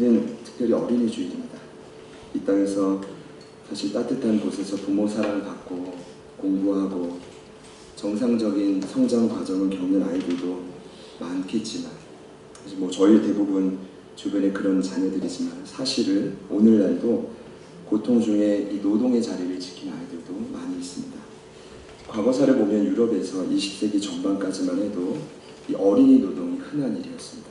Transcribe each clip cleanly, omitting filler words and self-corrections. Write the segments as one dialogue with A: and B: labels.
A: 오늘은 특별히 어린이 주일입니다. 이 땅에서 사실 따뜻한 곳에서 부모 사랑받고 공부하고 정상적인 성장 과정을 겪는 아이들도 많겠지만, 사실 뭐 저희 대부분 주변에 그런 자녀들이지만 사실은 오늘날도 고통 중에 이 노동의 자리를 지킨 아이들도 많이 있습니다. 과거사를 보면 유럽에서 20세기 전반까지만 해도 이 어린이 노동이 흔한 일이었습니다.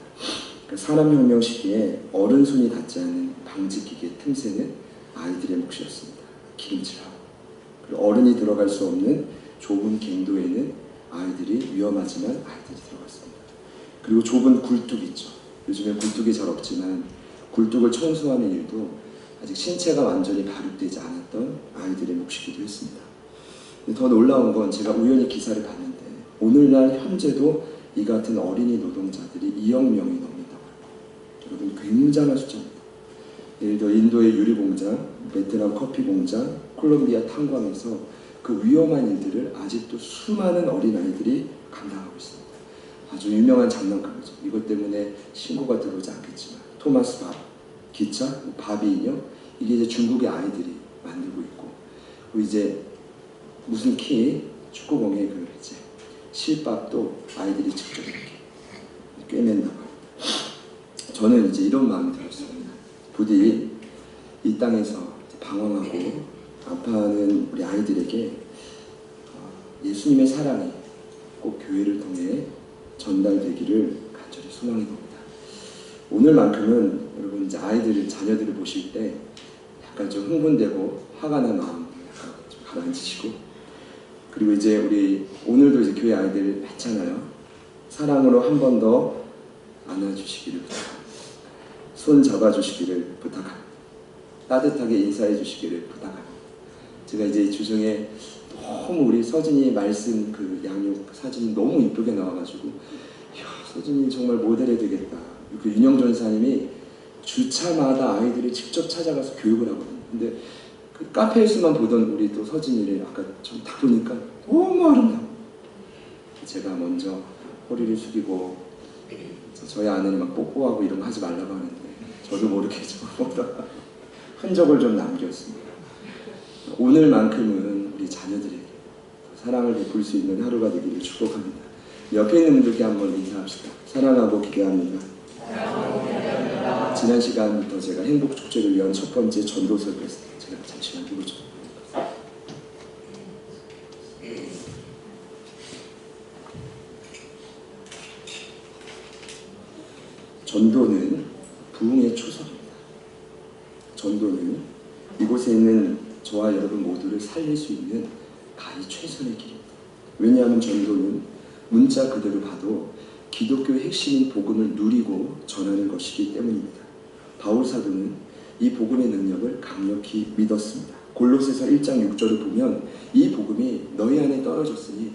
A: 산업혁명 시기에 어른 손이 닿지 않은 방직기계 틈새는 아이들의 몫이었습니다. 기름칠하고, 그리고 어른이 들어갈 수 없는 좁은 갱도에는 아이들이 위험하지만 아이들이 들어갔습니다. 그리고 좁은 굴뚝 있죠. 요즘에 굴뚝이 잘 없지만 굴뚝을 청소하는 일도 아직 신체가 완전히 발육되지 않았던 아이들의 몫이기도 했습니다. 더 놀라운 건 제가 우연히 기사를 봤는데 오늘날 현재도 이 같은 어린이 노동자들이 2억 명이 넘는다고 합니다. 여러분, 굉장한 숫자입니다. 예를 들어 인도의 유리공장, 베트남 커피 공장, 콜롬비아 탄광에서 그 위험한 일들을 아직도 수많은 어린아이들이 감당하고 있습니다. 아주 유명한 장난감이죠. 이것 때문에 신고가 들어오지 않겠지만 토마스 밥, 기차, 바비 인형, 이게 이제 중국의 아이들이 만들고 있고, 그리고 이제 무슨 키, 축구공의 그 이제 실밥도 아이들이 직접 이렇게 꿰맨다고 합니다. 저는 이제 이런 마음이 들었습니다. 부디 이 땅에서 방황하고 아파하는 우리 아이들에게 예수님의 사랑이 꼭 교회를 통해 전달되기를 간절히 소망해 봅니다. 오늘만큼은 여러분 이제 자녀들을 보실 때 약간 좀 흥분되고 화가 난 마음 약간 좀 가라앉히시고, 그리고 이제 우리 오늘도 이제 교회 아이들 했잖아요. 사랑으로 한 번 더 안아주시기를 부탁합니다. 손 잡아주시기를 부탁합니다. 따뜻하게 인사해 주시기를 부탁합니다. 제가 이제 이 주중에 너무 우리 서진이 말씀 그 양육 사진이 너무 이쁘게 나와가지고, 이야, 서진이 정말 모델이 되겠다. 그 윤영 전사님이 주차마다 아이들을 직접 찾아가서 교육을 하거든요. 근데 그 카페에서만 보던 우리 또 서진이를 아까 좀 딱 보니까 너무 아름다워. 제가 먼저 허리를 숙이고 저희 아내는 막 뽀뽀하고 이런 거 하지 말라고 하는데 저도 모르게 좀 흔적을 좀 남겼습니다. 오늘만큼은 우리 자녀들에게 사랑을 베풀 수 있는 하루가 되기를 축복합니다. 옆에 있는 분들께 한번 인사합시다. 사랑하고 기대합니다. 지난 시간부터 제가 행복축제를 위한 첫 번째 전도서를 했어요. 제가 잠시만 읽어줘. 전도는 부흥의 초석입니다. 전도는 이곳에 있는 저와 여러분 모두를 살릴 수 있는 가히 최선의 길입니다. 왜냐하면 전도는 문자 그대로 봐도 기독교의 핵심인 복음을 누리고 전하는 것이기 때문입니다. 바울 사도는 이 복음의 능력을 강력히 믿었습니다. 골로새서 1장 6절을 보면 이 복음이 너희 안에 떨어졌으니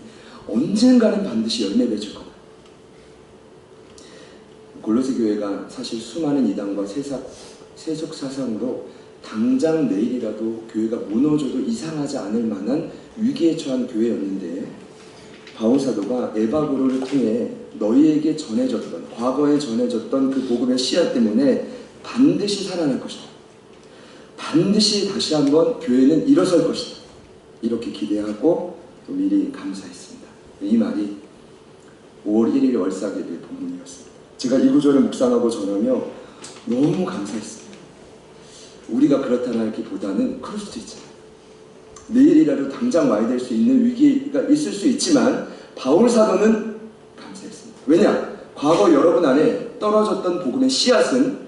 A: 언젠가는 반드시 열매 맺을 거다. 골로새 교회가 사실 수많은 이단과 세속 사상으로 당장 내일이라도 교회가 무너져도 이상하지 않을 만한 위기에 처한 교회였는데, 바울 사도가 에바고로를 통해 너희에게 전해졌던, 과거에 전해졌던 그 복음의 씨앗 때문에 반드시 살아날 것이다. 반드시 다시 한번 교회는 일어설 것이다. 이렇게 기대하고 또 미리 감사했습니다. 이 말이 5월 1일 월삭예배 본문이었습니다. 제가 이 구절을 묵상하고 전하며 너무 감사했습니다. 우리가 그렇다나 하기보다는 그럴 수도 있잖아요. 내일이라도 당장 와야 될 수 있는 위기가 있을 수 있지만 바울 사도는 감사했습니다. 왜냐? 과거 여러분 안에 떨어졌던 복음의 씨앗은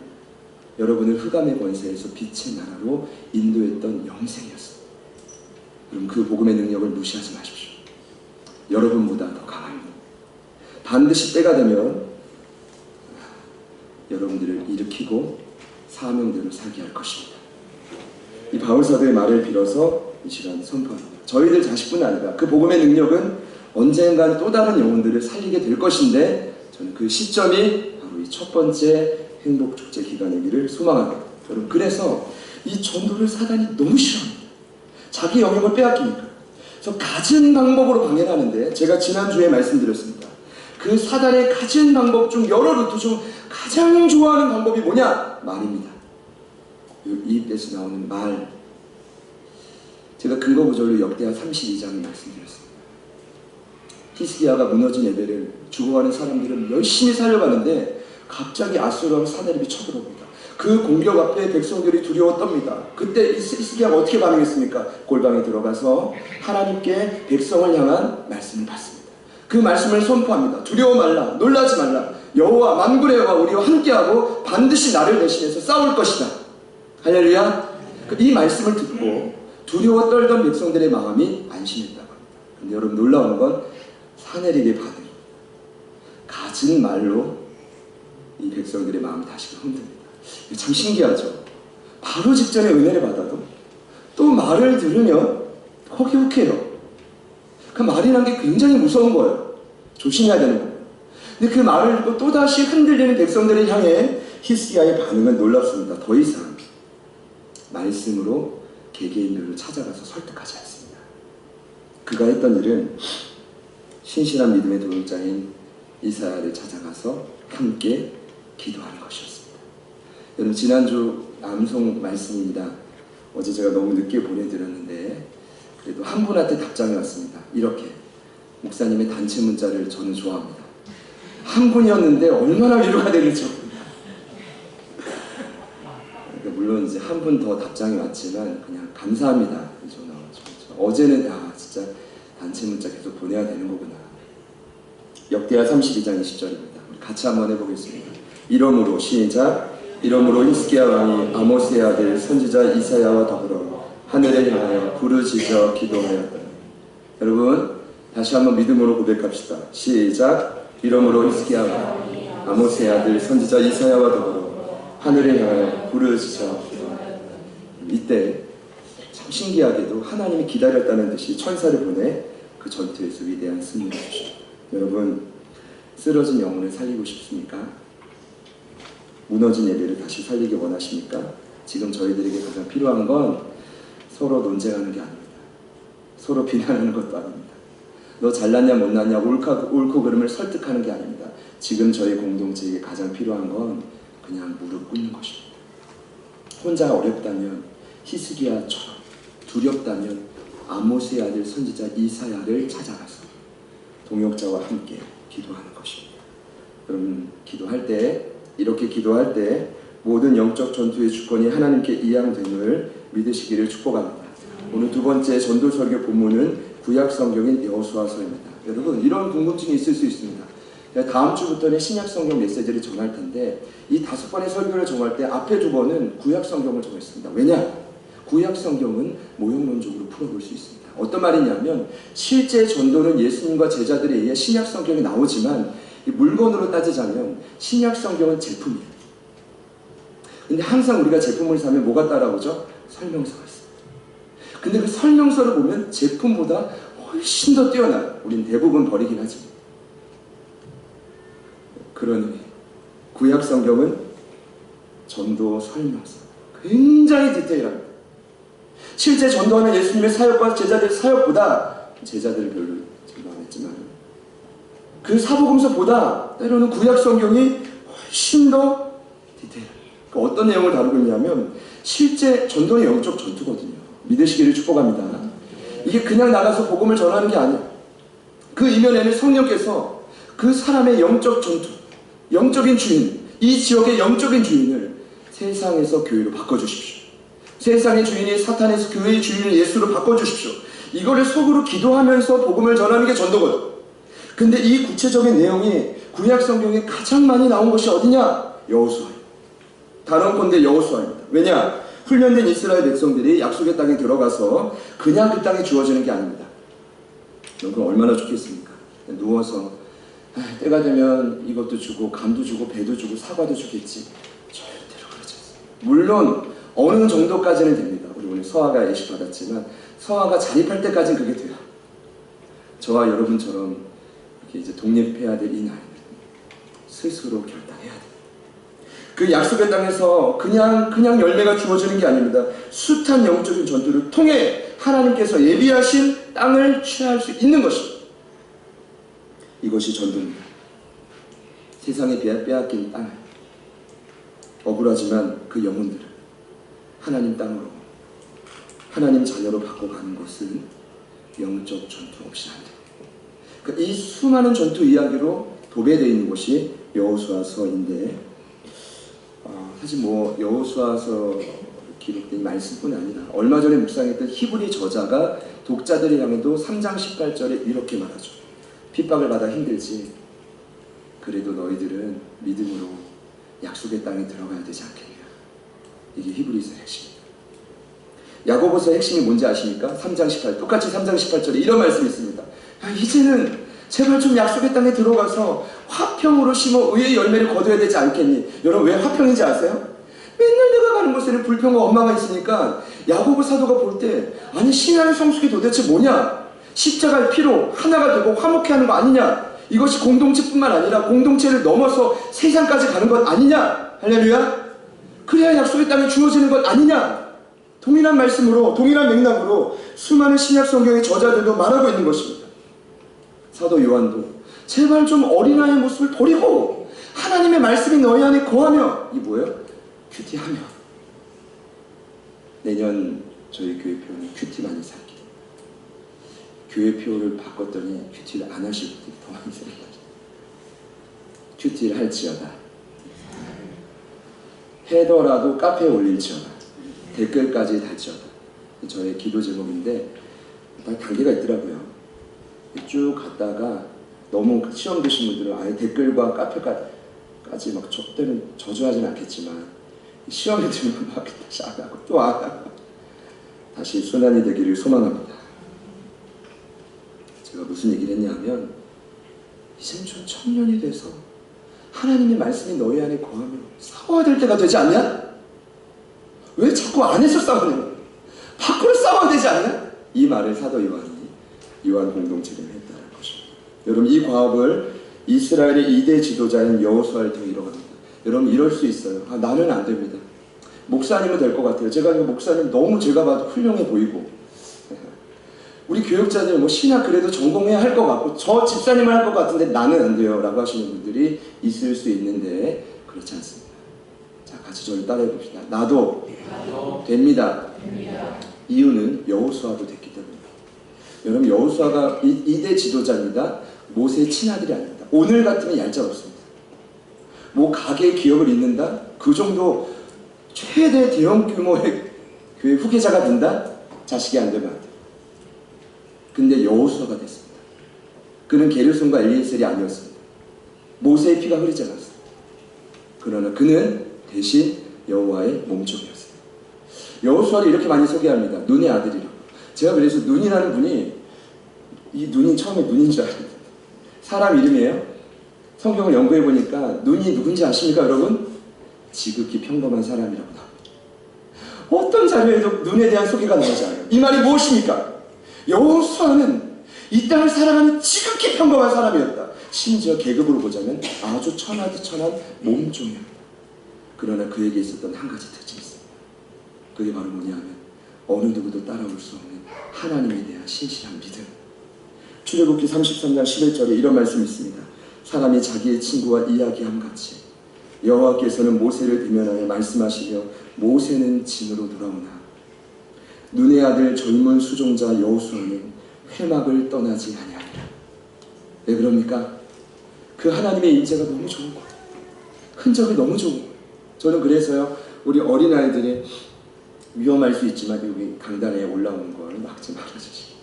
A: 여러분을 흑암의 권세에서 빛의 나라로 인도했던 영생이었습니다. 여러분, 그 복음의 능력을 무시하지 마십시오. 여러분보다 더 강합니다. 반드시 때가 되면 여러분들을 일으키고 사명대로 살게 할 것입니다. 이 바울 사도의 말을 빌어서 이 시간 선포합니다. 저희들 자식뿐 아니라 그 복음의 능력은 언젠간 또 다른 영혼들을 살리게 될 것인데, 저는 그 시점이 바로 이 첫 번째 행복축제 기간이기를 소망합니다. 여러분, 그래서 이 전도를 사단이 너무 싫어합니다. 자기 영역을 빼앗기니까. 그래서 갖은 방법으로 방해하는데, 제가 지난주에 말씀드렸습니다. 그 그 사단의 가진 방법 중 여러 루트 중 가장 좋아하는 방법이 뭐냐? 말입니다. 이 입에서 나오는 말. 제가 근거 구절로 역대하 32장을 말씀드렸습니다. 히스기야가 무너진 예배를 죽어가는 사람들은 열심히 살려가는데 갑자기 아수르와 사내립이 쳐들어옵니다. 그 공격 앞에 백성들이 두려워 떱니다. 그때 히스기야가 어떻게 반응했습니까? 골방에 들어가서 하나님께 백성을 향한 말씀을 받습니다. 그 말씀을 선포합니다. 두려워 말라, 놀라지 말라. 여호와 만군의 여호와 우리와 함께하고 반드시 나를 대신해서 싸울 것이다. 할렐루야. 이 말씀을 듣고 두려워 떨던 백성들의 마음이 안심했다고 합니다. 근데 여러분 놀라운 건 사내립의 반응. 갖은 말로 이 백성들의 마음이 다시 흔듭니다. 참 신기하죠. 바로 직전에 은혜를 받아도 또 말을 들으면 호기호기해요. 그 말이란 게 굉장히 무서운 거예요. 조심해야 되는 거예요. 근데 그 말을 듣고 또다시 흔들리는 백성들을 향해 히스기야의 반응은 놀랍습니다. 더 이상 말씀으로 개개인들을 찾아가서 설득하지 않습니다. 그가 했던 일은 신실한 믿음의 도용자인 이사야를 찾아가서 함께 기도하는 것이었습니다. 여러분 지난주 암송 말씀입니다. 어제 제가 너무 늦게 보내드렸는데 그래도 한 분한테 답장이 왔습니다. 이렇게 목사님의 단체 문자를 저는 좋아합니다. 한 분이었는데 얼마나 위로가 되겠죠. 그러니까 물론 이제 한 분 더 답장이 왔지만 그냥 감사합니다. 어제는 진짜 단체 문자 계속 보내야 되는 거구나. 역대하 32장 20절입니다. 우리 같이 한번 해보겠습니다. 이러므로 시작. 이러므로 히스기야 왕이 아모스의 아들 선지자 이사야와 더불어 하늘을 향하여 부르짖어 기도하였다. 여러분 다시 한번 믿음으로 고백합시다. 시작. 이러므로 히스기야 왕이 아모스의 아들 선지자 이사야와 더불어 하늘을 향하여 부르짖어 기도하였다. 이때 참 신기하게도 하나님이 기다렸다는 듯이 천사를 보내 그 전투에서 위대한 승리를 주십니다. 여러분 쓰러진 영혼을 살리고 싶습니까? 무너진 예배를 다시 살리기 원하십니까? 지금 저희들에게 가장 필요한 건 서로 논쟁하는 게 아닙니다. 서로 비난하는 것도 아닙니다. 너 잘났냐 못났냐 옳고 그름을 설득하는 게 아닙니다. 지금 저희 공동체에게 가장 필요한 건 그냥 무릎 꿇는 것입니다. 혼자 어렵다면 히스기야처럼, 두렵다면 아모스의 아들 선지자 이사야를 찾아가서 동역자와 함께 기도하는 것입니다. 여러분 기도할 때 이렇게 기도할 때 모든 영적 전투의 주권이 하나님께 이양됨을 믿으시기를 축복합니다. 오늘 두 번째 전도 설교 본문은 구약 성경인 여호수아서입니다. 여러분 이런 궁금증이 있을 수 있습니다. 다음 주부터는 신약 성경 메시지를 전할 텐데 이 5번의 설교를 정할 때 앞에 2번은 구약 성경을 정했습니다. 왜냐? 구약 성경은 모형론적으로 풀어볼 수 있습니다. 어떤 말이냐면 실제 전도는 예수님과 제자들에 의해 신약 성경이 나오지만 이 물건으로 따지자면 신약 성경은 제품이에요. 근데 항상 우리가 제품을 사면 뭐가 따라오죠? 설명서가 있습니다. 근데 그 설명서를 보면 제품보다 훨씬 더 뛰어나요. 우린 대부분 버리긴 하지만. 그런 의미. 구약 성경은 전도 설명서. 굉장히 디테일합니다. 실제 전도하는 예수님의 사역과 제자들의 사역보다 제자들은 별로 전도 안 했지만 그 사복음서보다 때로는 구약 성경이 훨씬 더 디테일합니다. 그러니까 어떤 내용을 다루고 있냐면 실제 전도는 영적 전투거든요. 믿으시기를 축복합니다. 이게 그냥 나가서 복음을 전하는 게 아니에요. 그 이면에는 성령께서 그 사람의 영적 전투, 영적인 주인, 이 지역의 영적인 주인을 세상에서 교회로 바꿔주십시오. 세상의 주인이 사탄에서 교회의 주인을 예수로 바꿔주십시오. 이거를 속으로 기도하면서 복음을 전하는 게 전도거든. 근데 이 구체적인 내용이 구약 성경에 가장 많이 나온 것이 어디냐? 여호수아입니다. 단언컨대 여호수아입니다. 왜냐? 훈련된 이스라엘 백성들이 약속의 땅에 들어가서 그냥 그 땅에 주어지는 게 아닙니다. 그럼 얼마나 좋겠습니까? 누워서 때가 되면 이것도 주고 감도 주고 배도 주고 사과도 주겠지. 절대로 그렇지 않습니다. 물론 어느 정도까지는 됩니다. 우리 오늘 서아가 예식 받았지만 서아가 자립할 때까지는 그게 돼요. 저와 여러분처럼 이렇게 이제 독립해야 될 이 나이는 스스로 결단해야 돼요. 그 약속의 땅에서 그냥 열매가 주어지는 게 아닙니다. 숱한 영적인 전투를 통해 하나님께서 예비하신 땅을 취할 수 있는 것입니다. 이것이 전도입니다. 세상에 빼앗긴 땅을, 억울하지만 그 영혼들을 하나님 땅으로, 하나님 자녀로 바꿔가는 것은 영적 전투 없이 안 돼요. 그러니까 이 수많은 전투 이야기로 도배되어 있는 것이 여호수아서인데, 사실 여호수아서 기록된 말씀뿐 아니라 얼마 전에 묵상했던 히브리 저자가 독자들을 향해도 3장 18절에 이렇게 말하죠. 핍박을 받아 힘들지, 그래도 너희들은 믿음으로 약속의 땅에 들어가야 되지 않겠냐. 이게 히브리서의 핵심입니다. 야고보서의 핵심이 뭔지 아십니까? 3장 18, 똑같이 3장 18절에 이런 말씀이 있습니다. 이제는 제발 좀 약속의 땅에 들어가서 화평으로 심어 의의 열매를 거둬야 되지 않겠니? 여러분, 왜 화평인지 아세요? 맨날 내가 가는 곳에는 불평과 원망이 있으니까 야고보 사도가 볼 때, 아니 신앙의 성숙이 도대체 뭐냐? 십자가의 피로 하나가 되고 화목해 하는 거 아니냐? 이것이 공동체뿐만 아니라 공동체를 넘어서 세상까지 가는 것 아니냐? 할렐루야? 그래야 약속의 땅이 주어지는 것 아니냐? 동일한 말씀으로, 동일한 맥락으로 수많은 신약 성경의 저자들도 말하고 있는 것입니다. 사도 요한도 제발 좀 어린아이의 모습을 버리고 하나님의 말씀이 너희 안에 거하며, 이 뭐예요? 큐티하며. 내년 저희 교회 표는 큐티 많이 살기. 교회 표를 바꿨더니 큐티를 안 하실 분들이 더 많이 생겨요. 큐티를 할지어다. 해더라도 카페에 올릴지어다. 댓글까지 달지어다. 저의 기도 제목인데 다 단계가 있더라고요. 쭉 갔다가 너무 시험 드신 분들은 아예 댓글과 카페까지 막 때는 저주하지는 않겠지만 시험에 들면 막 다시 안 하고 또 안 하고 다시 순환이 되기를 소망합니다. 제가 무슨 얘기를 했냐면, 이젠 좀 청년이 돼서 하나님의 말씀이 너희 안에 거하며 싸워야 될 때가 되지 않냐? 왜 자꾸 안에서 싸우는 거야? 밖으로 싸워야 되지 않냐? 이 말을 사도 요한이 요한 공동체를 했다는 것입니다. 여러분, 이 과업을 이스라엘의 2대 지도자인 여호수아를 통해 이뤄갑니다. 여러분, 이럴 수 있어요. 나는 안 됩니다. 목사님은 될 것 같아요. 제가 목사님 너무 제가 봐도 훌륭해 보이고, 우리 교육자들 신학 그래도 전공해야 할 것 같고, 저 집사님을 할 것 같은데 나는 안 돼요 라고 하시는 분들이 있을 수 있는데, 그렇지 않습니다. 자, 같이 저를 따라해 봅시다. 나도 됩니다. 이유는 여호수아도 됐기 때문입니다. 여러분, 여호수아가 2대 지도자입니다. 모세의 친아들이 아닙니다. 오늘 같으면 얄짤없습니다. 가게의 기업을 잇는다? 그 정도 최대 대형 규모의 교회 후계자가 된다? 자식이 안 되면 안 돼요. 근데 여호수아가 됐습니다. 그는 게르손과 엘리에셀이 아니었습니다. 모세의 피가 흐르지 않았습니다. 그러나 그는 대신 여호와의 몸종이었어요. 여호수아를 이렇게 많이 소개합니다. 눈의 아들이라고. 제가 그래서 눈이라는 분이, 이 눈이 처음에 눈인 줄 알았는데 사람 이름이에요. 성경을 연구해 보니까 눈이 누군지 아십니까 여러분? 지극히 평범한 사람이라고 나옵니다. 어떤 자료에도 눈에 대한 소개가 나오지 않아요. 이 말이 무엇입니까? 여호수아는 이 땅을 살아가는 지극히 평범한 사람이었다. 심지어 계급으로 보자면 아주 천하디 천한 몸종이었다. 그러나 그에게 있었던 한 가지 특징이 있습니다. 그게 바로 뭐냐면 어느 누구도 따라올 수 없는 하나님에 대한 신실한 믿음. 출애굽기 33장 11절에 이런 말씀이 있습니다. 사람이 자기의 친구와 이야기함 같이 여호와께서는 모세를 대면하여 말씀하시며 모세는 진으로 돌아오나 눈의 아들 젊은 수종자 여호수아는 회막을 떠나지 아니하니라. 왜 그럽니까? 그 하나님의 임재가 너무 좋은 거예요. 흔적이 너무 좋은 거예요. 저는 그래서요, 우리 어린아이들이 위험할 수 있지만 여기 강단에 올라오는 걸 막지 말아주시고,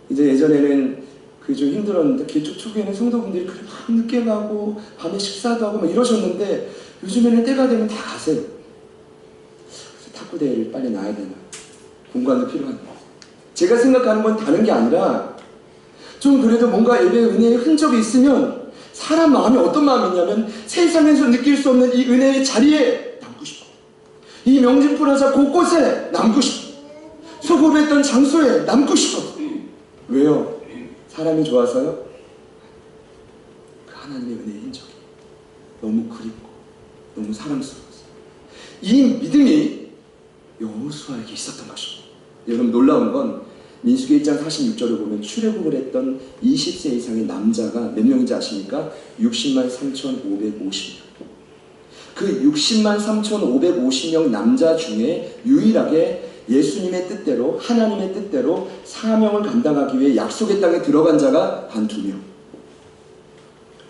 A: 이제 예전에는 그게 좀 힘들었는데 개척 초기에는 성도분들이 그래 막 늦게 가고 밤에 식사도 하고 막 이러셨는데 요즘에는 때가 되면 다 가세요. 그래서 탁구대회를 빨리 놔야 되나, 공간도 필요한데, 제가 생각하는 건 다른 게 아니라 좀 그래도 뭔가 예배의 은혜의 흔적이 있으면 사람 마음이 어떤 마음이냐면 세상에서 느낄 수 없는 이 은혜의 자리에 남고 싶어. 이 명진프라자 곳곳에 남고 싶어. 소급했던 장소에 남고 싶어. 왜요? 사람이 좋아서요? 그 하나님의 은혜의 흔적이 너무 그립고 너무 사랑스러웠어요. 이 믿음이 여호수아에게 있었던 것입니다. 여러분, 놀라운 건 민수기 1장 46절을 보면 출애굽을 했던 20세 이상의 남자가 몇 명인지 아십니까? 60만 3,550명. 그 60만 3,550명 남자 중에 유일하게 예수님의 뜻대로, 하나님의 뜻대로 사명을 감당하기 위해 약속의 땅에 들어간 자가 단 2명.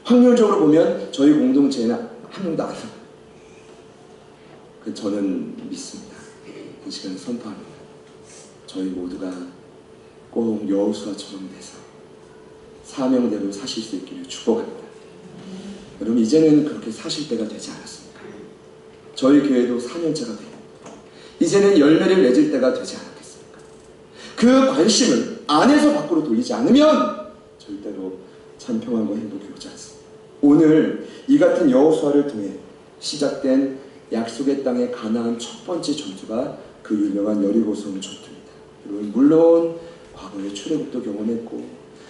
A: 확률적으로 보면 저희 공동체에는 한 명도 안 와요. 저는 믿습니다. 이 시간에 선포합니다. 저희 모두가 꼭 여호수아처럼 돼서 사명대로 사실 수 있기를 축복합니다. 여러분, 이제는 그렇게 사실 때가 되지 않았습니까? 저희 교회도 4년째가 됩니다. 이제는 열매를 맺을 때가 되지 않았겠습니까? 그 관심을 안에서 밖으로 돌리지 않으면 절대로 참 평안과 행복이 오지 않습니다. 오늘 이 같은 여호수아를 통해 시작된 약속의 땅에 가나안 첫 번째 전투가 그 유명한 여리고성 전투입니다. 여러분, 물론 과거에 출애굽도 경험했고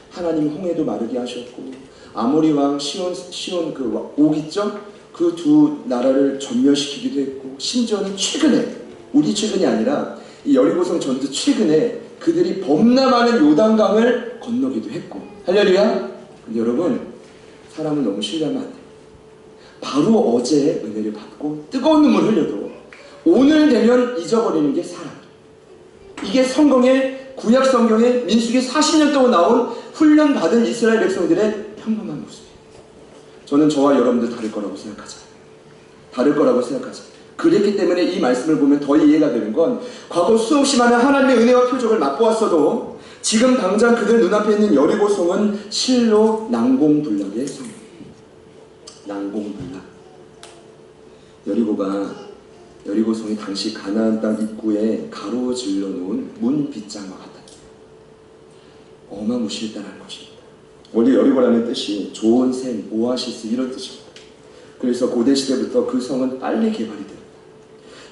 A: 하나님 홍해도 마르게 하셨고 아모리 왕 시온 그 옥 있죠? 그 두 나라를 전멸시키기도 했고, 심지어는 최근에, 우리 최근이 아니라 이 여리고성 전투 최근에 그들이 범나 많은 요단강을 건너기도 했고. 할렐루야. 근데 여러분, 사람은 너무 신뢰하면 안 돼요. 바로 어제 은혜를 받고 뜨거운 눈물 흘려도 오늘 되면 잊어버리는 게 사람. 이게 성경의, 구약 성경의 민수기 40년 동안 나온 훈련받은 이스라엘 백성들의 평범한 모습이에요. 저는 저와 여러분들 다를 거라고 생각하잖아요. 다를 거라고 생각하잖아요. 그랬기 때문에 이 말씀을 보면 더 이해가 되는 건, 과거 수없이 많은 하나님의 은혜와 표적을 맛보았어도 지금 당장 그들 눈앞에 있는 여리고성은 실로 난공불락의 성입니다. 난공불락. 여리고성이 당시 가나안 땅 입구에 가로질러 놓은 문 빗장과 같았다. 어마무시했다는 것입니다. 원래 여리고라는 뜻이 좋은 샘, 오아시스 이런 뜻입니다. 그래서 고대시대부터 그 성은 빨리 개발이 됩니다.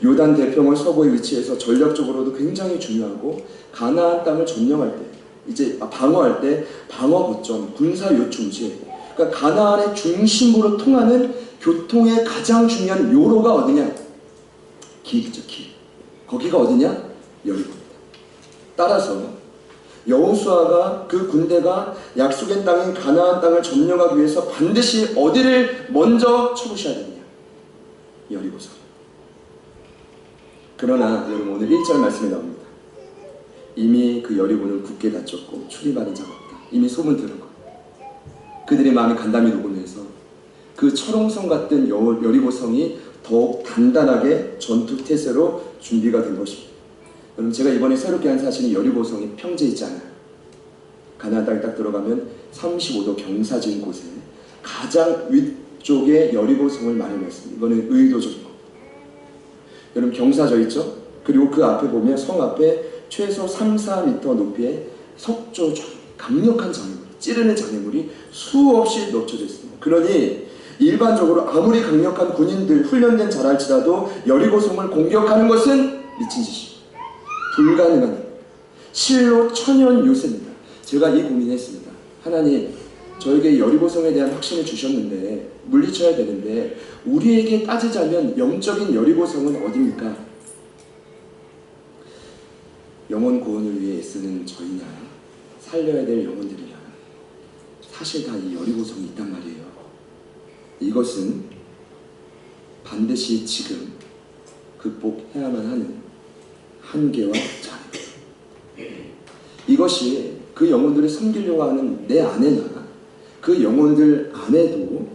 A: 요단 대평원 서부에 위치해서 전략적으로도 굉장히 중요하고, 가나안 땅을 점령할 때, 이제 방어할 때 방어 거점, 군사 요충지, 그러니까 가나안의 중심부로 통하는 교통의 가장 중요한 요로가 어디냐? 길이죠, 길. 거기가 어디냐? 여리고입니다. 따라서 여호수아가 그 군대가 약속의 땅인 가나안 땅을 점령하기 위해서 반드시 어디를 먼저 쳐부셔야 되느냐? 여리고성. 그러나 여러분, 오늘 1절 말씀에 나옵니다. 이미 그 여리고는 굳게 닫혔고 출입하는 자가 없다. 이미 소문 들은 것. 그들의 마음이 간담이 녹으면서 그 철옹성 같은 여리고성이 더욱 단단하게 전투 태세로 준비가 된 것입니다. 여러분, 제가 이번에 새롭게 한 사실은 여리고성이 평지에 있지 않아요. 가나안 땅에 딱 들어가면 35도 경사진 곳에 가장 위쪽에 여리고성을 마련했습니다. 이거는 의도적인 겁니다. 여러분, 경사져 있죠? 그리고 그 앞에 보면 성 앞에 최소 3-4m 높이의 석조, 강력한 장애물, 찌르는 장애물이 수없이 놓쳐져 있습니다. 그러니 일반적으로 아무리 강력한 군인들, 훈련된 자랄지라도 여리고성을 공격하는 것은 미친 짓입니다. 불가능한, 실로 천연 요새입니다. 제가 이 고민했습니다. 하나님, 저에게 여리고성에 대한 확신을 주셨는데, 물리쳐야 되는데, 우리에게 따지자면 영적인 여리고성은 어디입니까? 영혼 구원을 위해 애쓰는 저희냐, 살려야 될 영혼들이냐, 사실 다 이 여리고성이 있단 말이에요. 이것은 반드시 지금 극복해야만 하는 한계와 자유. 이것이 그 영혼들을 섬기려고 하는 내 안에나 그 영혼들 안에도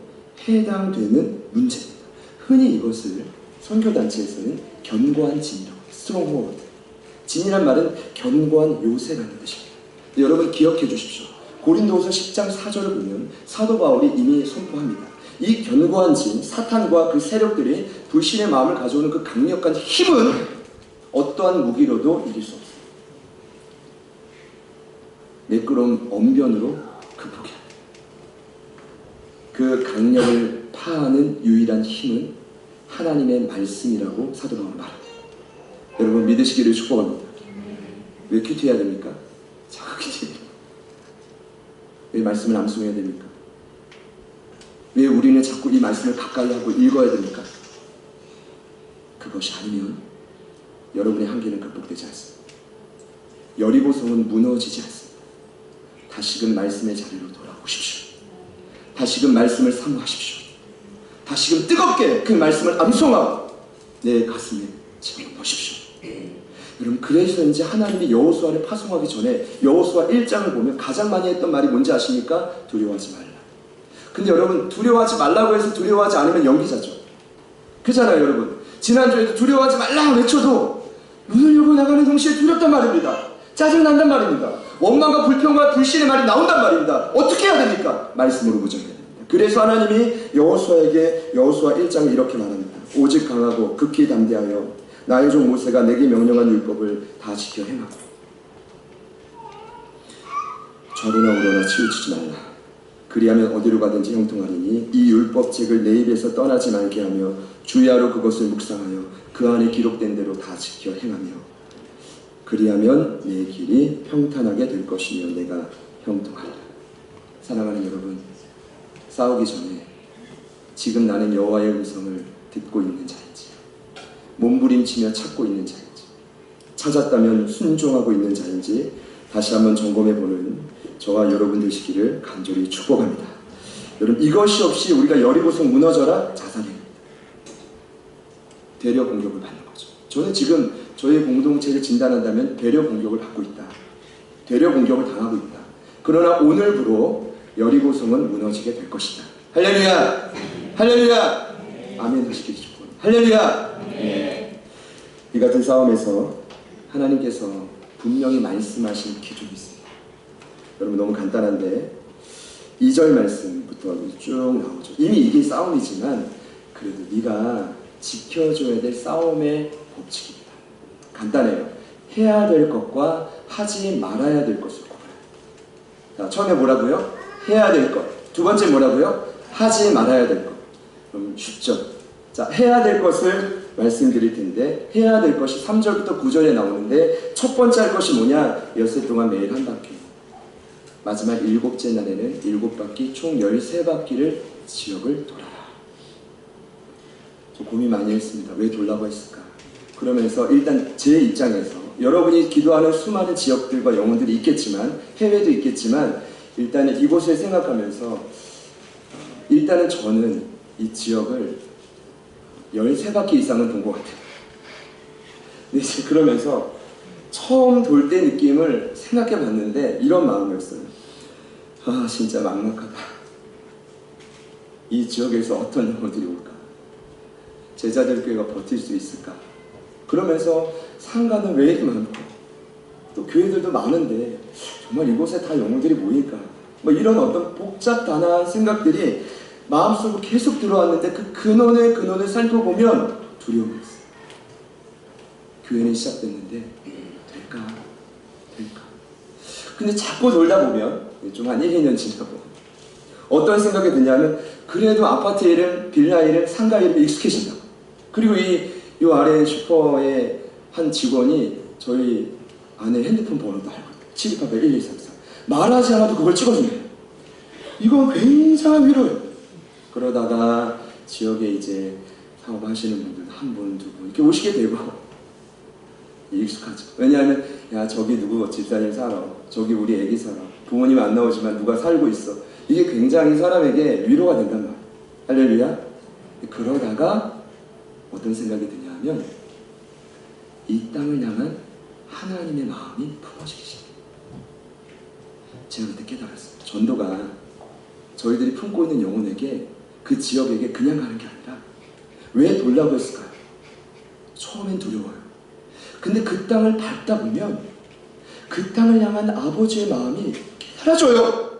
A: 해당되는 문제입니다. 흔히 이것을 선교단체에서는 견고한 진이라고 해요. 스트롱홀드. 진이란 말은 견고한 요새라는 뜻입니다. 여러분, 기억해 주십시오. 고린도후서 10장 4절을 보면 사도 바울이 이미 선포합니다. 이 견고한 진, 사탄과 그 세력들이 불신의 마음을 가져오는 그 강력한 힘은 어떠한 무기로도 이길 수 없습니다. 매끄러운 언변으로 극복해야 합니다. 그 강력을 파하는 유일한 힘은 하나님의 말씀이라고 사도 바울은 말합니다. 여러분, 믿으시기를 축복합니다. 왜 큐티해야 됩니까? 자꾸 큐티해야 됩니다. 왜 말씀을 암송해야 됩니까? 왜 우리는 자꾸 이 말씀을 가까이 하고 읽어야 됩니까? 그것이 아니면 여러분의 한계는 극복되지 않습니다. 여리고성은 무너지지 않습니다. 다시금 말씀의 자리로 돌아오십시오. 다시금 말씀을 사모하십시오. 다시금 뜨겁게 그 말씀을 암송하고 내 가슴에 집어넣으십시오. 여러분, 그래서인지 하나님이 여호수아를 파송하기 전에 여호수아 1장을 보면 가장 많이 했던 말이 뭔지 아십니까? 두려워하지 말라. 근데 여러분, 두려워하지 말라고 해서 두려워하지 않으면 연기자죠. 그잖아요. 여러분, 지난주에도 두려워하지 말라 외쳐도 눈을 열고 나가는 동시에 두렵단 말입니다. 짜증난단 말입니다. 원망과 불평과 불신의 말이 나온단 말입니다. 어떻게 해야 됩니까? 말씀으로 무장해야 됩니다. 그래서 하나님이 여호수아에게 여호수아 1장에 이렇게 말합니다. 오직 강하고 극히 담대하여 나의 종 모세가 내게 명령한 율법을 다 지켜 행하고 좌로나 우로나 치우치지 말라. 그리하면 어디로 가든지 형통하리니 이 율법책을 내 입에서 떠나지 말게 하며 주야로 그것을 묵상하여 그 안에 기록된 대로 다 지켜 행하며 그리하면 내 길이 평탄하게 될 것이며 내가 형통하리라. 사랑하는 여러분, 싸우기 전에 지금 나는 여호와의 음성을 듣고 있는 자인지, 몸부림치며 찾고 있는 자인지, 찾았다면 순종하고 있는 자인지 다시 한번 점검해보는 저와 여러분 되시기를 간절히 축복합니다. 여러분, 이것이 없이 우리가 여리고성 무너져라 자살입니다. 대려 공격을 받는 거죠. 저는 지금 저희 공동체를 진단한다면 대려 공격을 받고 있다. 대려 공격을 당하고 있다. 그러나 오늘부로 여리고성은 무너지게 될 것이다. 할렐루야! 할렐루야! 아멘 하시길 축복합니다. 할렐루야! 네. 이 같은 싸움에서 하나님께서 분명히 말씀하신 기준이 있습니다. 여러분, 너무 간단한데 2절 말씀부터 쭉 나오죠. 이미 이게 싸움이지만 그래도 네가 지켜줘야 될 싸움의 법칙입니다. 간단해요. 해야 될 것과 하지 말아야 될 것을 구분해요. 자, 처음에 뭐라고요? 해야 될 것. 두 번째 뭐라고요? 하지 말아야 될 것. 그럼 쉽죠. 자, 해야 될 것을 말씀드릴 텐데, 해야 될 것이 3절부터 9절에 나오는데, 첫 번째 할 것이 뭐냐? 엿새 동안 매일 한 바퀴, 마지막 7째 날에는 7바퀴, 총 13바퀴를 지역을 돌아라. 저 고민 많이 했습니다. 왜 돌라고 했을까? 그러면서 일단 제 입장에서 여러분이 기도하는 수많은 지역들과 영혼들이 있겠지만, 해외도 있겠지만, 일단은 이곳을 생각하면서 일단은 저는 이 지역을 13바퀴 이상은 돈 것 같아요. 근데 이제 그러면서 처음 돌 때 느낌을 생각해 봤는데 이런 마음이었어요. 아, 진짜 막막하다. 이 지역에서 어떤 영혼들이 올까? 제자들 교회가 버틸 수 있을까? 그러면서 상가는 왜 이렇게 많고 또 교회들도 많은데 정말 이곳에 다 영혼들이 모일까? 뭐 이런 어떤 복잡단한 생각들이 마음속으로 계속 들어왔는데 그 근원을 살펴보면 두려움이 있어요. 교회는 시작됐는데 될까? 근데 자꾸 돌다 보면 좀 한 1, 2년 지나고 어떤 생각이 드냐면 그래도 아파트 이름, 빌라 이름, 상가 이름이 익숙해진다. 그리고 이 아래 슈퍼의 한 직원이 저희 아내 핸드폰 번호도 알고 7288 1233 말하지 않아도 그걸 찍어주네요. 이건 굉장한 위로예요. 그러다가 지역에 이제 사업하시는 분들 한 분, 두 분 이렇게 오시게 되고 익숙하죠. 왜냐하면 야, 저기 누구 집사님 살아, 저기 우리 애기 살아, 부모님 안 나오지만 누가 살고 있어. 이게 굉장히 사람에게 위로가 된단 말이에요. 할렐루야. 그러다가 어떤 생각이 드냐면 이 땅을 향한 하나님의 마음이 품어지기 시작해요. 제가 그때 깨달았어요. 전도가 저희들이 품고 있는 영혼에게, 그 지역에게 그냥 가는 게 아니라 왜 돌라고 했을까요? 처음엔 두려워요. 근데 그 땅을 밟다 보면 그 땅을 향한 아버지의 마음이 깨달아져요.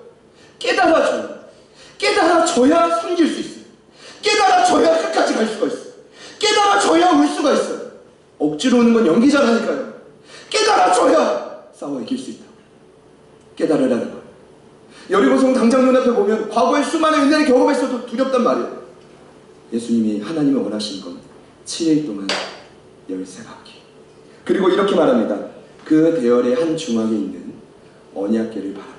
A: 깨달아져야 섬길 수 있어요. 깨달아져야 끝까지 갈 수가 있어요. 깨달아져야 올 수가 있어요. 억지로 오는 건 연기자라니까요. 깨달아져야 싸워 이길 수 있다고. 깨달으라는 거예요. 여리고성 당장 눈앞에 보면 과거에 수많은 은혜를 경험했어도 두렵단 말이에요. 예수님이 하나님이 원하시는 건 7일 동안 13바퀴. 그리고 이렇게 말합니다. 그 대열의 한 중앙에 있는 언약궤를 바라봐라.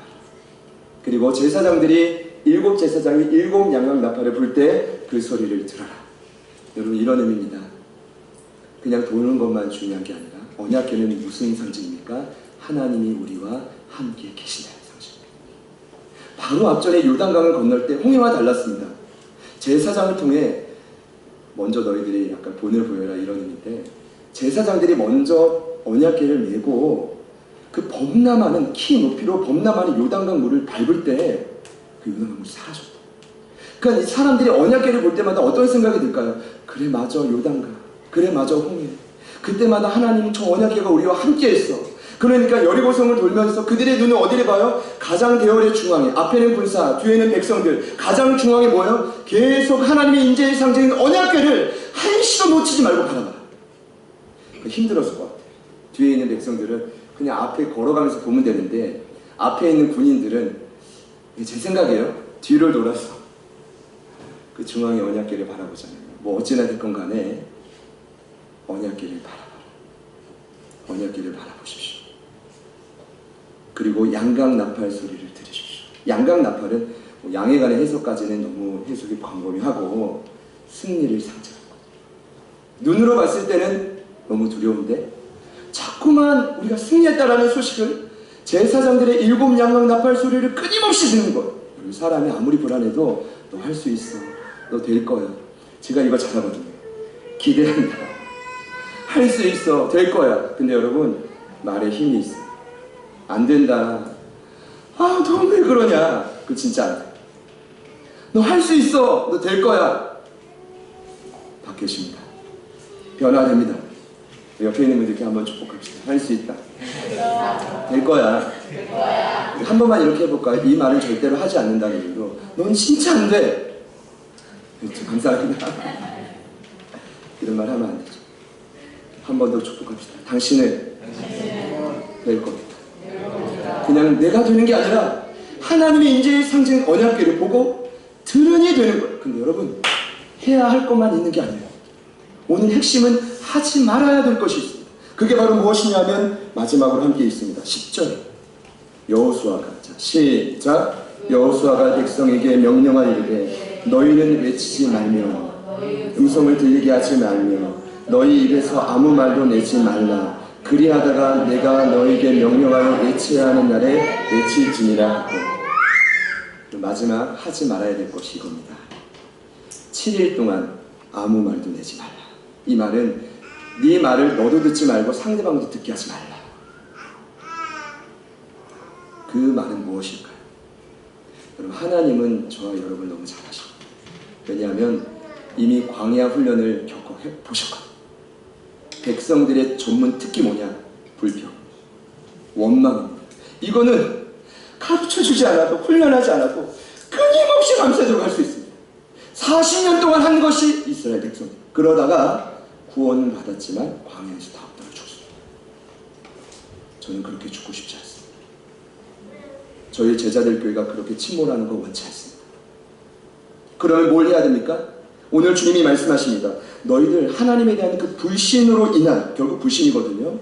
A: 그리고 제사장들이 7 제사장이 7 양각 나팔을 불 때 그 소리를 들어라. 여러분, 이런 의미입니다. 그냥 도는 것만 중요한 게 아니라 언약궤는 무슨 상징입니까? 하나님이 우리와 함께 계신다는 상식입니다. 바로 앞전에 요단강을 건널 때 홍해와 달랐습니다. 제사장을 통해 먼저 너희들이 약간 본을 보여라 이런 의미인데, 제사장들이 먼저 언약궤를 메고 그 범람하는 키 높이로 범람하는 요단강 물을 밟을 때 그 요단강 물이 사라졌다. 그러니까 이 사람들이 언약궤를 볼 때마다 어떤 생각이 들까요? 그래 맞아 요단강, 그래 맞아 홍해. 그때마다 하나님이 저 언약궤가 우리와 함께 했어. 그러니까 여리고성을 돌면서 그들의 눈은 어디를 봐요? 가장 대열의 중앙에, 앞에는 군사, 뒤에는 백성들, 가장 중앙에 뭐예요? 계속 하나님의 인재의 상징인 언약궤를 한시도 놓치지 말고 바라봐요. 힘들었을 것 같아요. 뒤에 있는 백성들은 그냥 앞에 걸어가면서 보면 되는데, 앞에 있는 군인들은 제 생각이에요. 뒤를 돌아서 그 중앙의 언약궤를 바라보잖아요. 뭐 어찌나 됐건 간에 언약궤를 바라봐라. 언약궤를 바라보십시오. 그리고 양각 나팔 소리를 들으십시오. 양각 나팔은 뭐 양에 관한 해석까지는 너무 해석이 광범위하고 승리를 상징하고, 눈으로 봤을 때는 너무 두려운데 자꾸만 우리가 승리했다라는 소식을 제사장들의 7 양각 나팔 소리를 끊임없이 듣는 것. 사람이 아무리 불안해도 너 할 수 있어, 너 될 거야. 제가 이거 잘하거든요. 기대한다, 할 수 있어, 될 거야. 근데 여러분, 말에 힘이 있어. 안 된다, 아 너 왜 그러냐, 그거 진짜 안 돼. 너 할 수 있어, 너 될 거야. 바뀌십니다. 변화됩니다. 옆에 있는 분들께 한번 축복합시다. 할 수 있다, 될 거야. 한 번만 이렇게 해볼까요? 이 말은 절대로 하지 않는다는 의미로, 넌 진짜 안 돼. 그렇죠. 감사합니다. 이런 말 하면 안 되죠. 한 번 더 축복합시다. 당신은 될 겁니다. 그냥 내가 되는 게 아니라 하나님의 인재의 상징 언약궤를 보고 들으니 되는 거예요. 근데 여러분, 해야 할 것만 있는 게 아니에요. 오늘 핵심은 하지 말아야 될 것이 있습니다. 그게 바로 무엇이냐면 마지막으로 함께 있습니다. 10절 여호수아가, 자 시작. 여호수아가 백성에게 명령하이르되 너희는 외치지 말며 음성을 들리게 하지 말며 너희 입에서 아무 말도 내지 말라. 그리하다가 내가 너희에게 명령하여 외쳐야 하는 날에 외칠지니라. 마지막 하지 말아야 될 것이 이겁니다. 7일 동안 아무 말도 내지 말라. 이 말은 네 말을 너도 듣지 말고 상대방도 듣게 하지 말라. 그 말은 무엇일까요? 여러분, 하나님은 저와 여러분을 너무 잘 아십니다. 왜냐하면 이미 광야 훈련을 겪어 보셨거든요. 백성들의 전문 특기 뭐냐? 불평, 원망입니다. 이거는 가르쳐주지 않아도, 훈련하지 않아도 끊임없이 밤새도록 할 수 있습니다. 40년 동안 한 것이 이스라엘 백성. 그러다가 구원을 받았지만 광야에서 다 엎드려 죽었습니다. 저는 그렇게 죽고 싶지 않습니다. 저희 제자들 교회가 그렇게 침몰하는 거 원치 않습니다. 그러면 뭘 해야 됩니까? 오늘 주님이 말씀하십니다. 너희들 하나님에 대한 그 불신으로 인한, 결국 불신이거든요.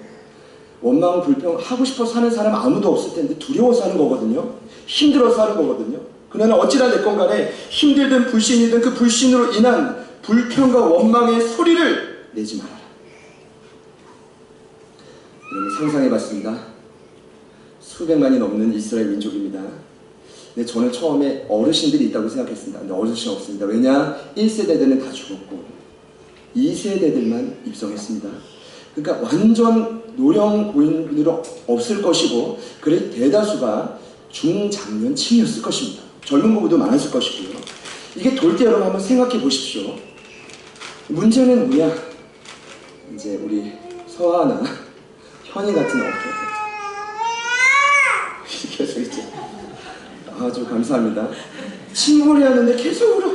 A: 원망, 불평 하고 싶어서 하는 사람 아무도 없을 텐데 두려워서 하는 거거든요. 힘들어서 하는 거거든요. 그러나 어찌나 됐건 간에 힘들든 불신이든 그 불신으로 인한 불평과 원망의 소리를 내지 말아라. 여러분, 상상해봤습니다. 수백만이 넘는 이스라엘 민족입니다. 근데 저는 처음에 어르신들이 있다고 생각했습니다. 근데 어르신 없습니다. 왜냐? 1세대들은 다 죽었고 2세대들만 입성했습니다. 그러니까 완전 노령 고인으로 없을 것이고, 그래 대다수가 중장년층이었을 것입니다. 젊은 부부도 많았을 것이고요. 이게 돌 때 여러분 한번 생각해 보십시오. 문제는 뭐야? 이제 우리 서아나 현이 같은 어깨 계속 있죠. 아주 감사합니다. 침몰해야 하는데 계속 울어.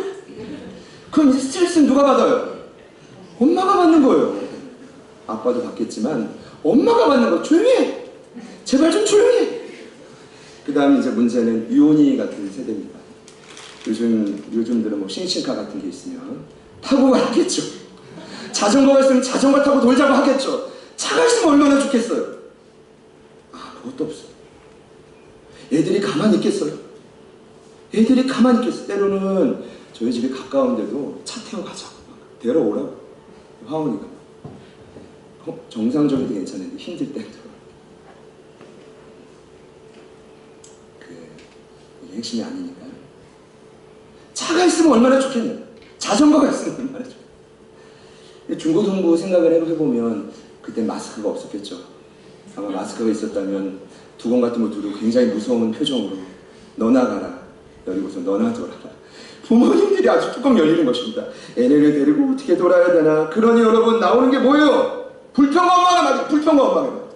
A: 그럼 이제 스트레스는 누가 받아요? 엄마가 받는 거예요. 아빠도 받겠지만 엄마가 받는 거. 조용히 해. 제발 좀 조용히 해. 그 다음 이제 문제는 유온이 같은 세대입니다. 요즘들은 뭐 싱싱카 같은 게 있으면 타고 가겠죠. 자전거가 있으면 자전거 타고 놀자고 하겠죠. 차가 있으면 얼마나 좋겠어요. 아무것도 없어요. 애들이 가만히 있겠어요? 애들이 가만히 있겠어요? 때로는 저희 집이 가까운데도 차 태워 가자고 데려오라고 화오니까 정상적이도 괜찮은데 힘들 때도 핵심이 아니니까요. 차가 있으면 얼마나 좋겠냐. 자전거가 있으면 얼마나 좋겠냐. 중고등부 생각을 해보면 그때 마스크가 없었겠죠. 아마 마스크가 있었다면 두건 같은 거 두르고 굉장히 무서운 표정으로 너나 가라, 여리고서 너나 돌아라. 부모님들이 아주 뚜껑 열리는 것입니다. 애네를 데리고 어떻게 돌아야 되나. 그러니 여러분 나오는 게 뭐예요? 불평과 원망의 말이에요. 불평과 원망의 말.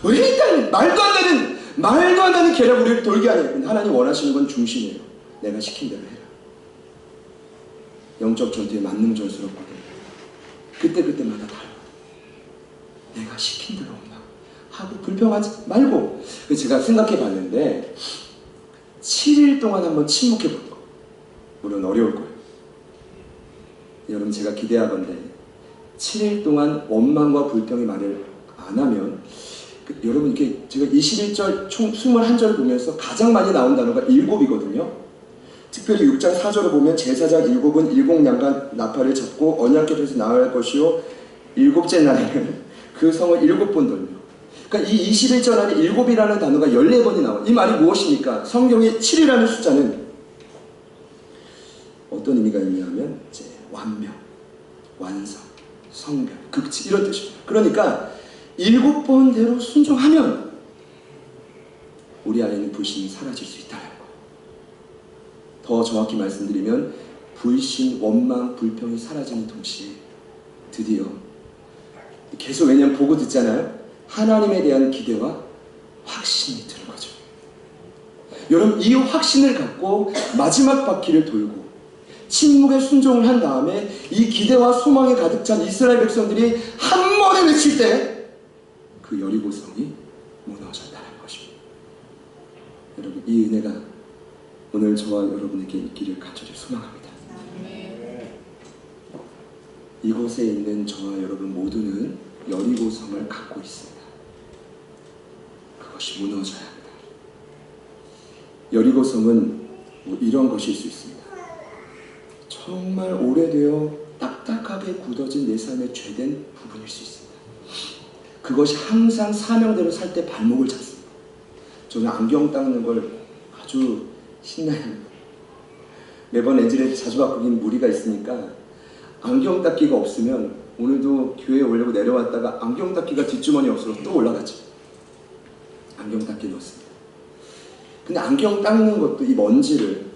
A: 왜 일단 말도 안 되는 계략으로 돌게 하냐. 하나님 원하시는 건 중심이에요. 내가 시킨 대로 해라. 영적 전투에 만능전술없거든요. 그때마다 달라. 내가 시킨 대로 없나 하고 불평하지 말고. 제가 생각해 봤는데 7일 동안 한번 침묵해 볼 거. 물론 어려울 거예요. 여러분 제가 기대하건대 7일 동안 원망과 불평의 말을 안 하면 여러분 이렇게 제가 21절 총 21절을 보면서 가장 많이 나온 단어가 7이거든요. 특별히 6장 4절을 보면 제사장 7은 일곱양과 나팔을 잡고 언약궤에서 나아갈 것이요 일곱째 날에는 그 성을 7번 돌며. 그러니까 이 21절 안에 7이라는 단어가 14번이 나와요. 이 말이 무엇입니까? 성경의 7이라는 숫자는 어떤 의미가 있냐면 이제 완벽, 완성, 성별, 극치 이런 뜻입니다. 그러니까 7번대로 순종하면 우리 안에는 불신이 사라질 수 있다는 거예요. 더 정확히 말씀드리면 불신, 원망, 불평이 사라지는 동시에 드디어 계속 왜냐면 보고 듣잖아요. 하나님에 대한 기대와 확신이 드는 거죠. 여러분 이 확신을 갖고 마지막 바퀴를 돌고 침묵에 순종을 한 다음에 이 기대와 소망에 가득 찬 이스라엘 백성들이 한 번에 외칠 때 그 여리고성이 무너졌다는 것입니다. 여러분 이 은혜가 오늘 저와 여러분에게 있기를 간절히 소망합니다. 이곳에 있는 저와 여러분 모두는 여리고성을 갖고 있습니다. 그것이 무너져야 합니다. 여리고성은 뭐 이런 것일 수 있습니다. 정말 오래되어 딱딱하게 굳어진 내 삶의 죄된 부분일 수 있습니다. 그것이 항상 사명대로 살 때 발목을 잡습니다. 저는 안경 닦는 걸 아주 신나요. 매번 렌즈를 자주 바꾸긴 무리가 있으니까 안경 닦기가 없으면 오늘도 교회에 오려고 내려왔다가 안경 닦기가 뒷주머니에 없어서 또 올라갔죠. 안경 닦기 넣었습니다. 근데 안경 닦는 것도 이 먼지를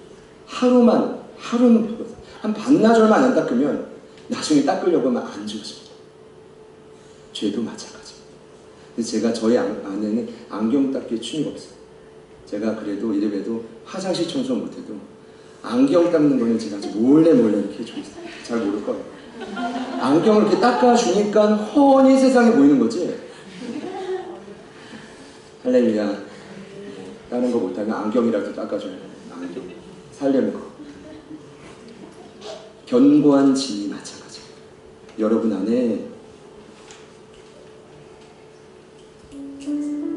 A: 하루는 한 반나절만 안 닦으면 나중에 닦으려고 하면 안 지워집니다. 죄도 마찬가지입니다. 근데 제가 저희 안에는 안경 닦기에 취미가 없어요. 제가 그래도 이래봬도 화장실 청소 못해도 안경 닦는 거는 제가 아주 몰래 이렇게 해주고 있어요. 잘 모를 거예요. 안경을 이렇게 닦아주니까 훤히 세상에 보이는 거지. 할렐루야. 다른 거 못하면 안경이라도 닦아줘요. 안경. 살려는 거. 견고한 진이 마찬가지예요. 여러분 안에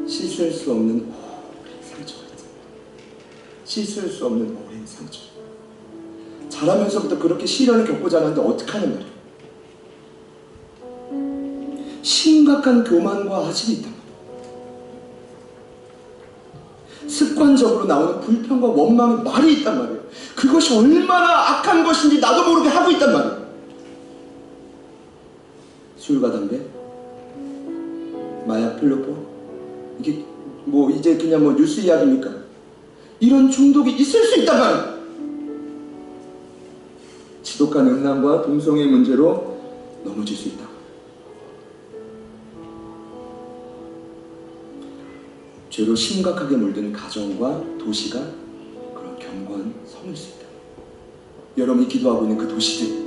A: 씻을 수 없는 오랜 상처가 있어요. 씻을 수 없는 오랜 상처. 자라면서부터 그렇게 시련을 겪고 자랐는데 어떡하는 말이에요. 심각한 교만과 아집이 있단 말이에요. 습관적으로 나오는 불평과 원망의 말이 있단 말이에요. 그것이 얼마나 악한 것인지 나도 모르게 하고 있단 말이에요. 술과 담배, 마약, 필로포, 이게 뭐 이제 그냥 뭐 뉴스 이야기입니까? 이런 중독이 있을 수 있단 말이에요. 지독한 음란과 동성애 문제로 넘어질 수 있다. 죄로 심각하게 물든 가정과 도시가 그런 견고한 성일 수 있다. 여러분이 기도하고 있는 그 도시들,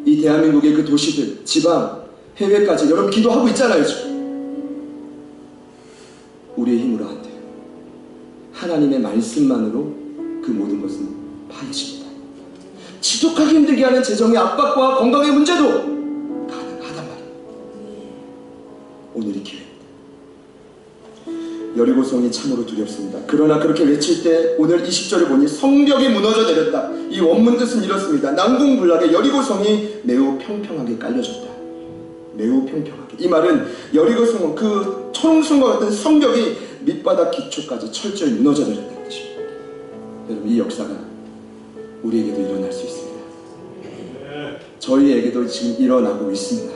A: 이 대한민국의 그 도시들, 지방, 해외까지 여러분 기도하고 있잖아요. 지금. 우리의 힘으로 안 돼요. 하나님의 말씀만으로 그 모든 것은 파해집니다. 지독하게 힘들게 하는 재정의 압박과 건강의 문제도 가능하단 말이에요. 오늘이 기회입니다. 여리고성이 참으로 두렵습니다. 그러나 그렇게 외칠 때 오늘 20절을 보니 성벽이 무너져 내렸다. 이 원문 뜻은 이렇습니다. 난공불락에 여리고성이 매우 평평하게 깔려졌다. 매우 평평하게. 이 말은 여리고성 그 초롱성과 같은 성벽이 밑바닥 기초까지 철저히 무너져 내렸다는 뜻입니다. 여러분, 이 역사가 우리에게도 일어날 수 있습니다. 저희에게도 지금 일어나고 있습니다.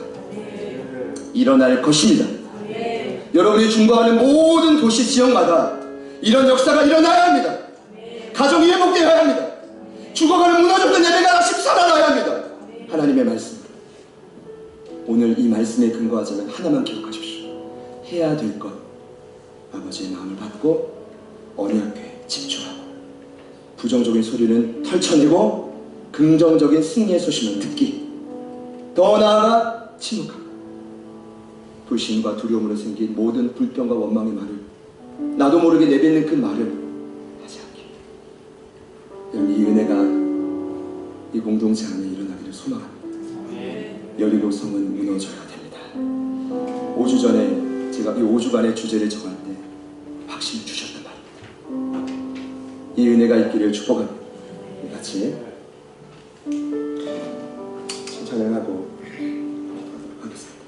A: 일어날 것입니다. 여러분이 중거하는 모든 도시 지역마다 이런 역사가 일어나야 합니다. 가정이 회복되어야 합니다. 죽어가는 무너졌던 예배가 다시 살아나야 합니다. 하나님의 말씀, 오늘 이 말씀에 근거하자면 하나만 기억하십시오. 해야 될 것, 아버지의 마음을 받고 언약궤에 집중하고, 부정적인 소리는 털쳐내고 긍정적인 승리의 소식만 듣기, 더 나아가 침묵하고, 불신과 두려움으로 생긴 모든 불평과 원망의 말을, 나도 모르게 내뱉는 그 말을 하지 않기. 여러분, 이 은혜가 이 공동체 안에 일어나기를 소망합니다. 여리고 성은 무너져야 됩니다. 5주 전에 제가 이 5주간의 주제를 정할 때 확신을 주셨단 말입니다. 이 은혜가 있기를 축복합니다. 같이 칭찬을 하고 하겠습니다.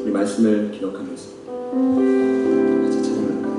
A: 이 말씀을 기억하면서 같이 찬양할까요?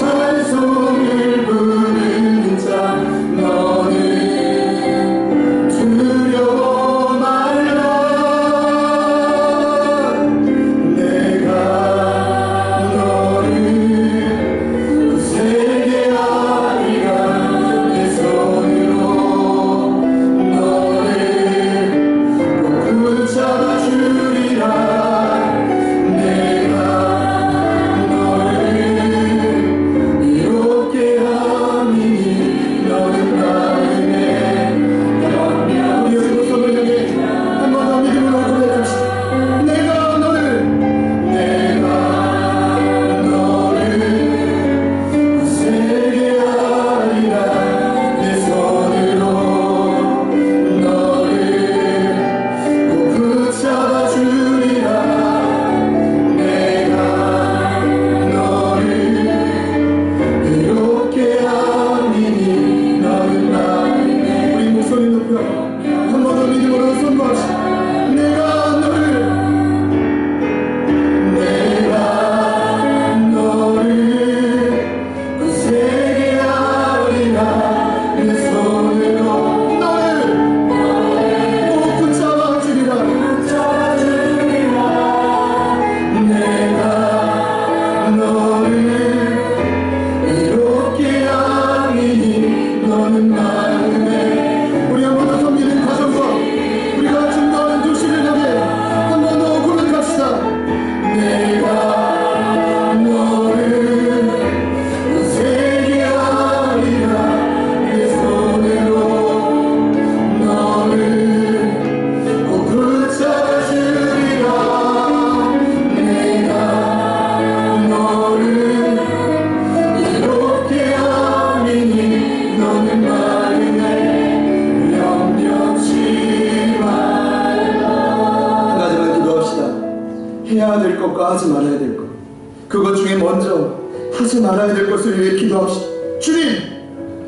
B: 찬송을 부르는 자
A: 하지 말아야 될 것, 그것 중에 먼저 하지 말아야 될 것을 위해 기도합시다. 주님,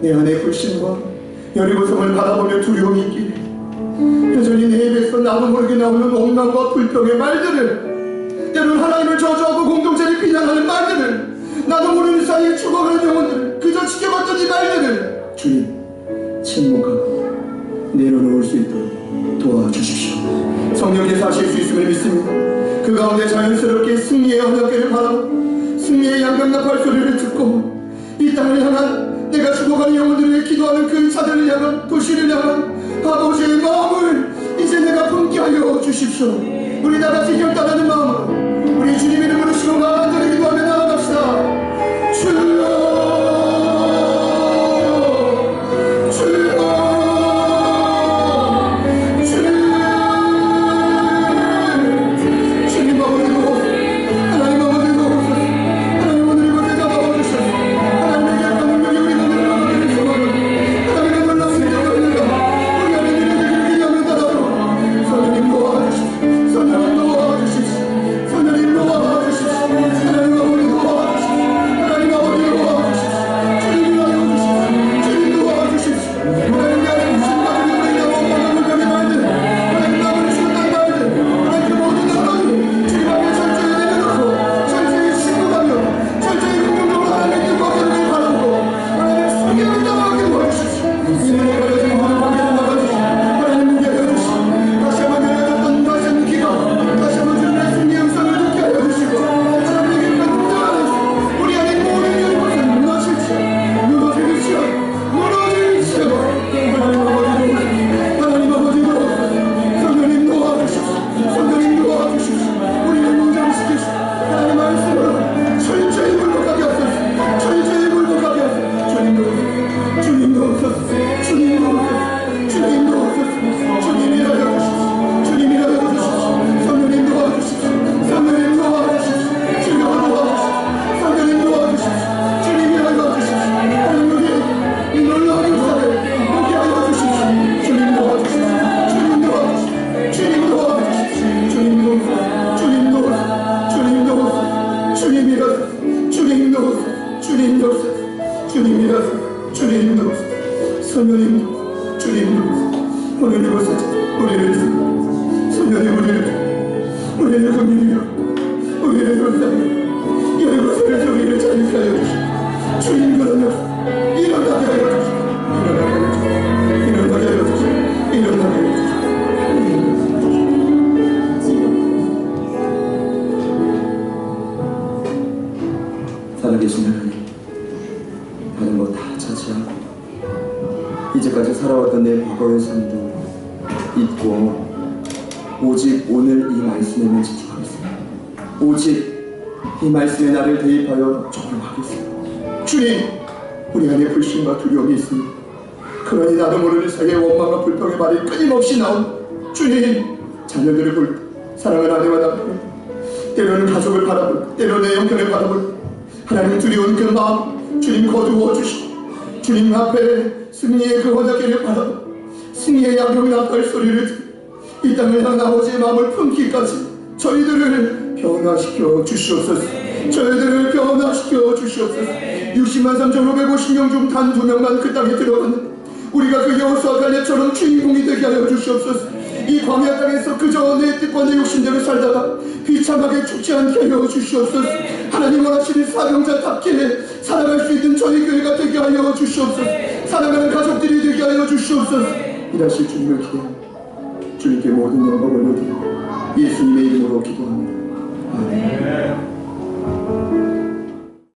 A: 내 안에 불신과 여리고성을 바라보며 두려움이 있기에 여전히 내 입에서 나도 모르게 나오는 원망과 불평의 말들을, 때로는 하나님을 저주하고 공동체를 비난하는 말들을, 나도 모르는 사이에 죽어가는 영혼들을 그저 지켜봤던 이 말들을 주님, 침묵하고 내려놓을 수 있도록 도와주십시오. 성령께서 하실 수 있음을 믿습니다. 그 가운데 자연스럽게 승리의 언약궤를 바라보고 승리의 양강나팔 소리를 듣고 이 땅을 향한, 내가 죽어가는 영혼들을 위해 기도하는 그 자들을 향한, 도시를 향한 아버지의 마음을 이제 내가 품게 하여 주십시오. 우리 다같이 결단하는 마음으로 우리 주님 이름으로 시고 간절히 기도하며 나아갑시다. 주여, 살아계신 하나님, 다른 거 다 차지하고 이제까지 살아왔던 내 과거의 삶도 잊고 오직 오늘 이 말씀에만 집중하겠습니다. 오직 이 말씀에 나를 대입하여 적용하겠습니다. 주님, 우리 안에 불신과 두려움이 있습니다. 그러니 나도 모르는 사이에 원망과 불평의 말이 끊임없이 나온 주님, 자녀들을 사랑하는 아내와 남편, 때로는 가족을 바라볼, 때로는 내 형편을 바라볼 하나님 두려운 그 마음 주님 거두어 주시고, 주님 앞에 승리의 그 언약궤를 바라보 승리의 양강나팔 소리를 듣고 이 땅을 향한 아버지의 마음을 품기까지 저희들을 변화시켜 주시옵소서. 저희들을 변화시켜 주시옵소서. 60만 3,550명 중 단 2명만 그 땅에 들어갔는데 우리가 그 여호수아 갈렙처럼 주인공이 되게 하여 주시옵소서. 이 광야 땅에서 그저 내 뜻과 내 욕심대로 살다가 비참하게 죽지 않게 하여 주시옵소서. 하나님 원하시는 사명자답게 살아갈 수 있는 저희 교회가 되게 하여 주시옵소서. 살아가는 가족들이 되게 하여 주시옵소서. 일하실 주님을 기대합니다. 주님께 모든 영광을 올려드리고 예수님의 이름으로 기도합니다. 아멘.